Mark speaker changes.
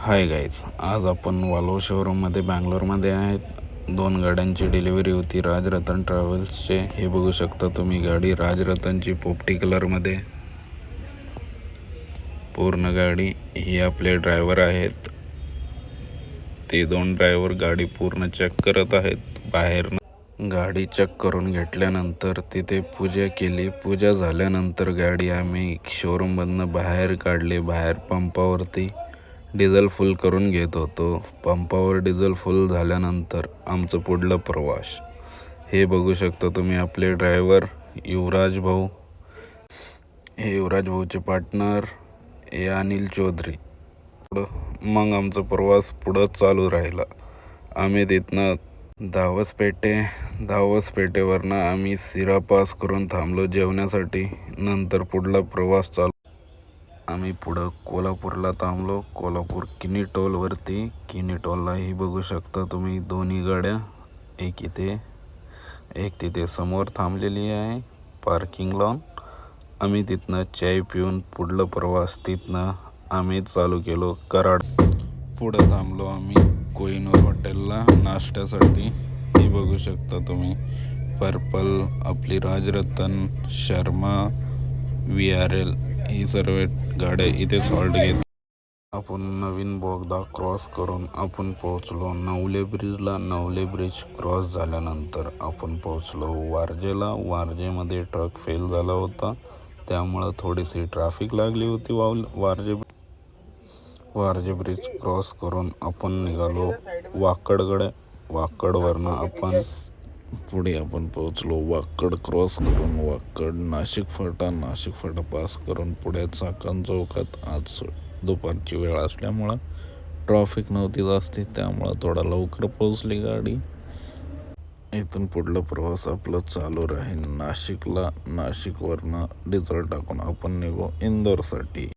Speaker 1: Hi guys, आज आपण Volvo शोरूममध्ये बँगलोरमध्ये आहेत. 2 गाड्यांची डिलिव्हरी होती राजरतन ट्रॅव्हल्सचे. हे बघू शकता तुम्ही गाडी राजरतनची पोपटी कलरमध्ये. पूर्ण गाडी ही आपले ड्रायव्हर आहेत. ते 2 ड्रायव्हर गाडी पूर्ण चेक करत आहेत. बाहेर गाडी चेक करून घेतल्यानंतर तिथे पूजा केली. पूजा झाल्यानंतर गाडी आम्ही शोरूममधनं बाहेर काढली. बाहेर पंपावरती डिझेल फुल करून घेत होतो. पंपावर डिझेल फुल झाल्यानंतर आमचं पुढलं प्रवास. हे बघू शकता तुम्ही आपले ड्रायव्हर युवराज भाऊ. हे युवराज भाऊचे पार्टनर हे अनिल चौधरी. मग आमचा प्रवास पुढं चालू राहिला. आम्ही तिथनं धावसपेठेवरनं आम्ही सिरा पास करून थांबलो जेवण्यासाठी. नंतर पुढला प्रवास चालू. आम्ही पुढं कोल्हापूरला थांबलो. कोल्हापूर किनी टोलवरती. किनी टोललाही बघू शकता तुम्ही दोन्ही गाड्या. एक तिथे समोर थांबलेली आहे पार्किंग लावून. आम्ही तिथनं चाय पिऊन पुढलं प्रवास तिथनं आम्ही चालू केलो कराड. पुढं थांबलो आम्ही कोहिनूर हॉटेलला नाश्त्यासाठी. हे बघू शकता तुम्ही पर्पल, आपली राजरतन, शर्मा, VRL ही सर्व गाड्या इथेच हॉल्ट घेत. आपण नवीन बोगदा क्रॉस करून आपण पोहोचलो नवले ब्रिजला. नवले ब्रिज क्रॉस झाल्यानंतर आपण पोहोचलो वारजेला. वारजेमध्ये ट्रक फेल झाला होता, त्यामुळं थोडीशी ट्रॅफिक लागली होती. वारजे ब्रिज क्रॉस करून आपण निघालो वाकडकडे. वाकडवरनं आपण पोहोचलो वाकड. क्रॉस करून वाकड, नाशिक फाटा पास करून पुढे चाकण चौकात. आज दुपारची वेळ असल्यामुळं ट्रॅफिक नव्हती जास्ती, त्यामुळं थोडा लवकर पोहोचली गाडी. इथून पुढलं प्रवास आपलं चालू राहील नाशिकला. नाशिकवरनं डिझेल टाकून आपण निघू इंदोरसाठी.